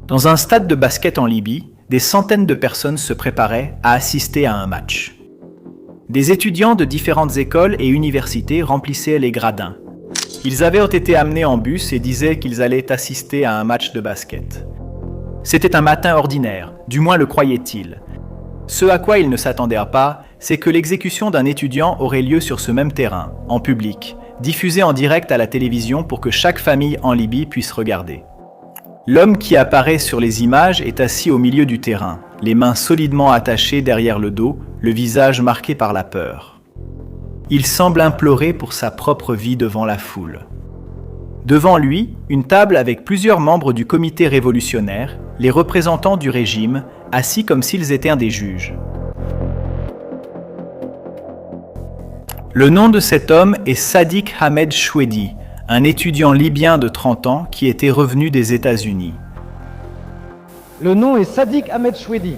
Dans un stade de basket en Libye, des centaines de personnes se préparaient à assister à un match. Des étudiants de différentes écoles et universités remplissaient les gradins. Ils avaient été amenés en bus et disaient qu'ils allaient assister à un match de basket. C'était un matin ordinaire, du moins le croyaient-ils. Ce à quoi ils ne s'attendaient pas, c'est que l'exécution d'un étudiant aurait lieu sur ce même terrain, en public, diffusée en direct à la télévision pour que chaque famille en Libye puisse regarder. L'homme qui apparaît sur les images est assis au milieu du terrain, les mains solidement attachées derrière le dos, le visage marqué par la peur. Il semble implorer pour sa propre vie devant la foule. Devant lui, une table avec plusieurs membres du comité révolutionnaire, les représentants du régime, assis comme s'ils étaient des juges. Le nom de cet homme est Sadiq Ahmed Choueidi, un étudiant libyen de 30 ans qui était revenu des États-Unis. Le nom est Sadiq Ahmed Choueidi.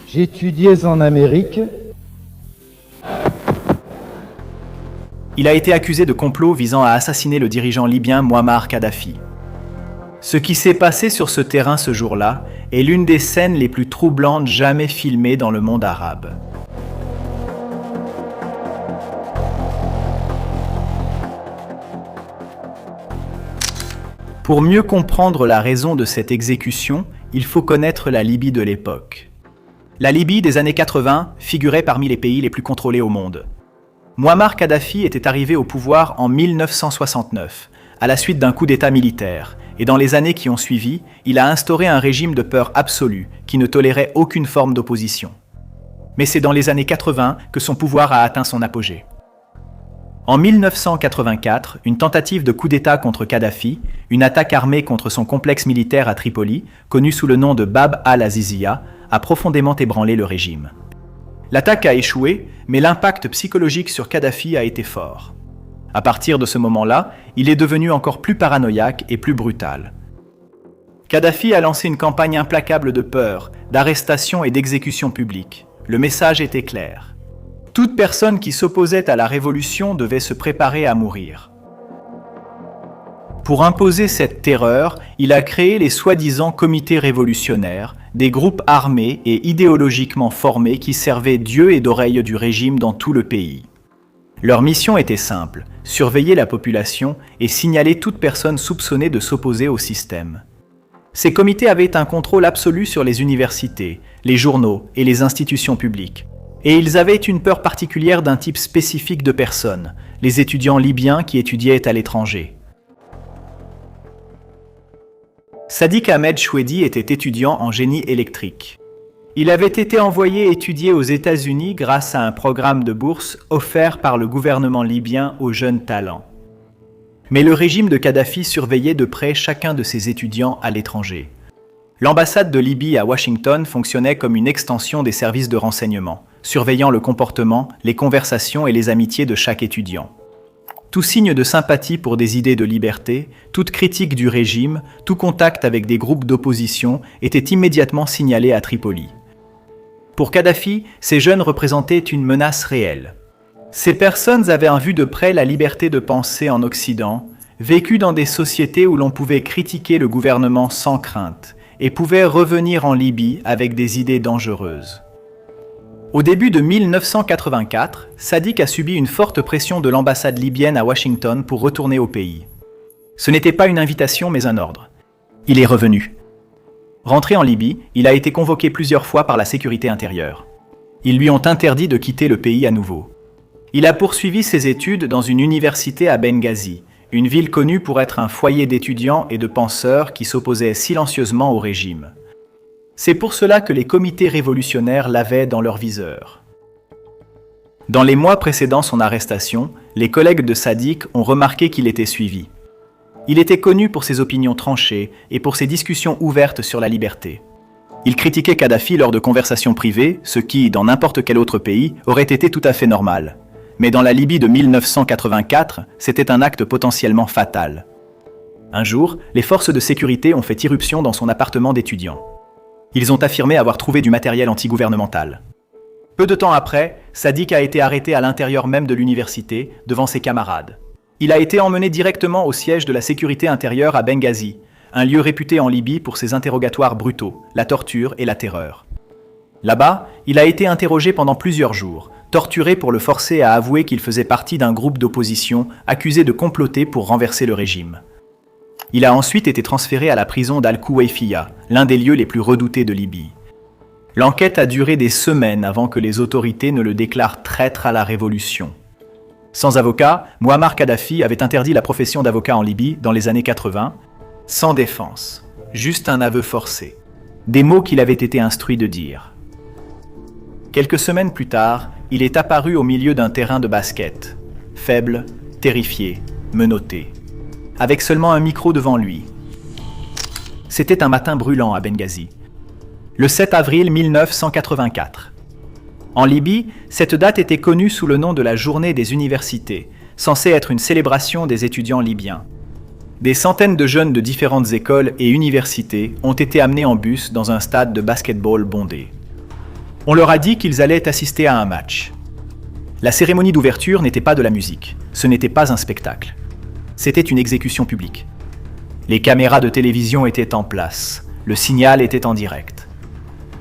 J'étudiais en Amérique. Il a été accusé de complot visant à assassiner le dirigeant libyen Mouammar Kadhafi. Ce qui s'est passé sur ce terrain ce jour-là est l'une des scènes les plus troublantes jamais filmées dans le monde arabe. Pour mieux comprendre la raison de cette exécution, il faut connaître la Libye de l'époque. La Libye des années 80 figurait parmi les pays les plus contrôlés au monde. Mouammar Kadhafi était arrivé au pouvoir en 1969, à la suite d'un coup d'État militaire, et dans les années qui ont suivi, il a instauré un régime de peur absolue qui ne tolérait aucune forme d'opposition. Mais c'est dans les années 80 que son pouvoir a atteint son apogée. En 1984, une tentative de coup d'État contre Kadhafi, une attaque armée contre son complexe militaire à Tripoli, connu sous le nom de Bab al-Azizia, a profondément ébranlé le régime. L'attaque a échoué, mais l'impact psychologique sur Kadhafi a été fort. À partir de ce moment-là, il est devenu encore plus paranoïaque et plus brutal. Kadhafi a lancé une campagne implacable de peur, d'arrestation et d'exécution publique. Le message était clair. Toute personne qui s'opposait à la révolution devait se préparer à mourir. Pour imposer cette terreur, il a créé les soi-disant comités révolutionnaires, des groupes armés et idéologiquement formés qui servaient d'yeux et d'oreilles du régime dans tout le pays. Leur mission était simple, surveiller la population et signaler toute personne soupçonnée de s'opposer au système. Ces comités avaient un contrôle absolu sur les universités, les journaux et les institutions publiques. Et ils avaient une peur particulière d'un type spécifique de personnes, les étudiants libyens qui étudiaient à l'étranger. Sadiq Ahmed Choueidi était étudiant en génie électrique. Il avait été envoyé étudier aux États-Unis grâce à un programme de bourse offert par le gouvernement libyen aux jeunes talents. Mais le régime de Kadhafi surveillait de près chacun de ses étudiants à l'étranger. L'ambassade de Libye à Washington fonctionnait comme une extension des services de renseignement, surveillant le comportement, les conversations et les amitiés de chaque étudiant. Tout signe de sympathie pour des idées de liberté, toute critique du régime, tout contact avec des groupes d'opposition était immédiatement signalé à Tripoli. Pour Kadhafi, ces jeunes représentaient une menace réelle. Ces personnes avaient en vue de près la liberté de penser en Occident, vécu dans des sociétés où l'on pouvait critiquer le gouvernement sans crainte, et pouvaient revenir en Libye avec des idées dangereuses. Au début de 1984, Sadiq a subi une forte pression de l'ambassade libyenne à Washington pour retourner au pays. Ce n'était pas une invitation mais un ordre. Il est revenu. Rentré en Libye, il a été convoqué plusieurs fois par la sécurité intérieure. Ils lui ont interdit de quitter le pays à nouveau. Il a poursuivi ses études dans une université à Benghazi, une ville connue pour être un foyer d'étudiants et de penseurs qui s'opposaient silencieusement au régime. C'est pour cela que les comités révolutionnaires l'avaient dans leur viseur. Dans les mois précédant son arrestation, les collègues de Sadiq ont remarqué qu'il était suivi. Il était connu pour ses opinions tranchées et pour ses discussions ouvertes sur la liberté. Il critiquait Kadhafi lors de conversations privées, ce qui, dans n'importe quel autre pays, aurait été tout à fait normal. Mais dans la Libye de 1984, c'était un acte potentiellement fatal. Un jour, les forces de sécurité ont fait irruption dans son appartement d'étudiant. Ils ont affirmé avoir trouvé du matériel antigouvernemental. Peu de temps après, Sadiq a été arrêté à l'intérieur même de l'université, devant ses camarades. Il a été emmené directement au siège de la sécurité intérieure à Benghazi, un lieu réputé en Libye pour ses interrogatoires brutaux, la torture et la terreur. Là-bas, il a été interrogé pendant plusieurs jours, torturé pour le forcer à avouer qu'il faisait partie d'un groupe d'opposition accusé de comploter pour renverser le régime. Il a ensuite été transféré à la prison d'Al-Kouwaifia, l'un des lieux les plus redoutés de Libye. L'enquête a duré des semaines avant que les autorités ne le déclarent traître à la révolution. Sans avocat, Mouammar Kadhafi avait interdit la profession d'avocat en Libye dans les années 80, sans défense, juste un aveu forcé, des mots qu'il avait été instruit de dire. Quelques semaines plus tard, il est apparu au milieu d'un terrain de basket, faible, terrifié, menotté, avec seulement un micro devant lui. C'était un matin brûlant à Benghazi, le 7 avril 1984. En Libye, cette date était connue sous le nom de la Journée des universités, censée être une célébration des étudiants libyens. Des centaines de jeunes de différentes écoles et universités ont été amenés en bus dans un stade de basketball bondé. On leur a dit qu'ils allaient assister à un match. La cérémonie d'ouverture n'était pas de la musique, ce n'était pas un spectacle. C'était une exécution publique. Les caméras de télévision étaient en place, le signal était en direct.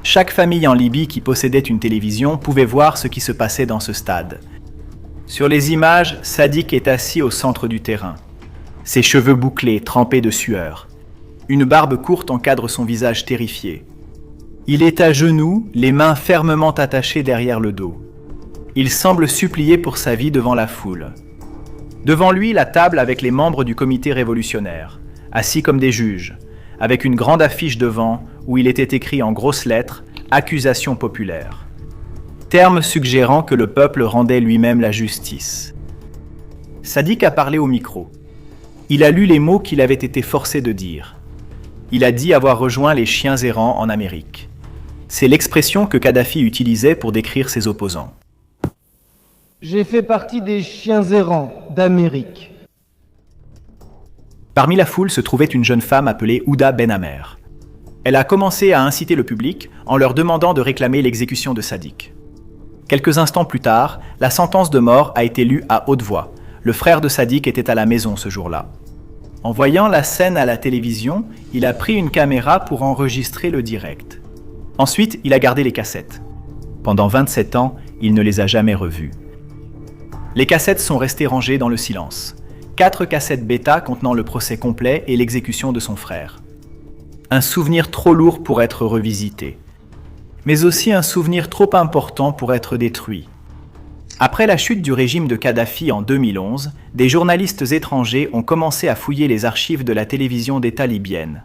Chaque famille en Libye qui possédait une télévision pouvait voir ce qui se passait dans ce stade. Sur les images, Sadiq est assis au centre du terrain. Ses cheveux bouclés, trempés de sueur. Une barbe courte encadre son visage terrifié. Il est à genoux, les mains fermement attachées derrière le dos. Il semble supplier pour sa vie devant la foule. Devant lui, la table avec les membres du comité révolutionnaire, assis comme des juges, avec une grande affiche devant où il était écrit en grosses lettres « Accusation populaire », terme suggérant que le peuple rendait lui-même la justice. Sadiq a parlé au micro. Il a lu les mots qu'il avait été forcé de dire. Il a dit avoir rejoint les chiens errants en Amérique. C'est l'expression que Kadhafi utilisait pour décrire ses opposants. J'ai fait partie des chiens errants d'Amérique. Parmi la foule se trouvait une jeune femme appelée Ouda Ben Amer. Elle a commencé à inciter le public en leur demandant de réclamer l'exécution de Sadiq. Quelques instants plus tard, la sentence de mort a été lue à haute voix. Le frère de Sadiq était à la maison ce jour-là. En voyant la scène à la télévision, il a pris une caméra pour enregistrer le direct. Ensuite, il a gardé les cassettes. Pendant 27 ans, il ne les a jamais revues. Les cassettes sont restées rangées dans le silence. 4 cassettes bêta contenant le procès complet et l'exécution de son frère. Un souvenir trop lourd pour être revisité, mais aussi un souvenir trop important pour être détruit. Après la chute du régime de Kadhafi en 2011, des journalistes étrangers ont commencé à fouiller les archives de la télévision d'État libyenne.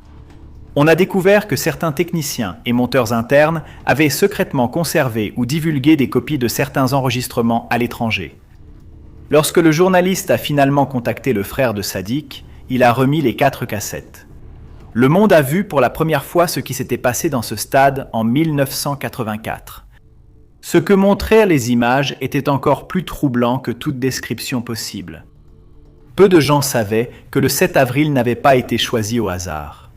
On a découvert que certains techniciens et monteurs internes avaient secrètement conservé ou divulgué des copies de certains enregistrements à l'étranger. Lorsque le journaliste a finalement contacté le frère de Sadiq, il a remis les 4 cassettes. Le monde a vu pour la première fois ce qui s'était passé dans ce stade en 1984. Ce que montraient les images était encore plus troublant que toute description possible. Peu de gens savaient que le 7 avril n'avait pas été choisi au hasard.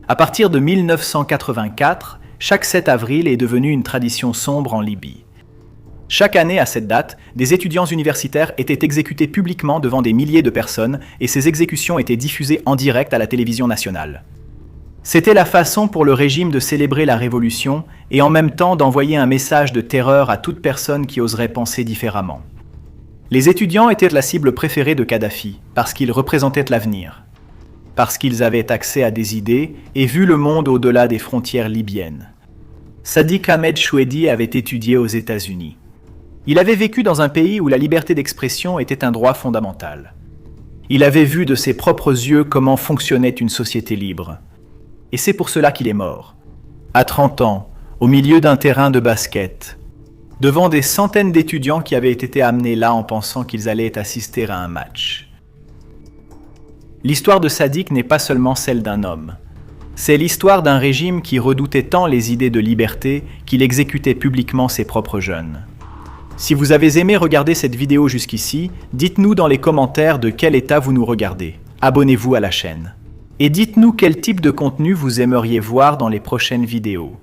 À partir de 1984, chaque 7 avril est devenu une tradition sombre en Libye. Chaque année à cette date, des étudiants universitaires étaient exécutés publiquement devant des milliers de personnes et ces exécutions étaient diffusées en direct à la télévision nationale. C'était la façon pour le régime de célébrer la révolution et en même temps d'envoyer un message de terreur à toute personne qui oserait penser différemment. Les étudiants étaient la cible préférée de Kadhafi parce qu'ils représentaient l'avenir, parce qu'ils avaient accès à des idées et vu le monde au-delà des frontières libyennes. Sadiq Ahmed Choueidi avait étudié aux États-Unis. Il avait vécu dans un pays où la liberté d'expression était un droit fondamental. Il avait vu de ses propres yeux comment fonctionnait une société libre. Et c'est pour cela qu'il est mort. À 30 ans, au milieu d'un terrain de basket, devant des centaines d'étudiants qui avaient été amenés là en pensant qu'ils allaient assister à un match. L'histoire de Sadiq n'est pas seulement celle d'un homme. C'est l'histoire d'un régime qui redoutait tant les idées de liberté qu'il exécutait publiquement ses propres jeunes. Si vous avez aimé regarder cette vidéo jusqu'ici, dites-nous dans les commentaires de quel état vous nous regardez. Abonnez-vous à la chaîne. Et dites-nous quel type de contenu vous aimeriez voir dans les prochaines vidéos.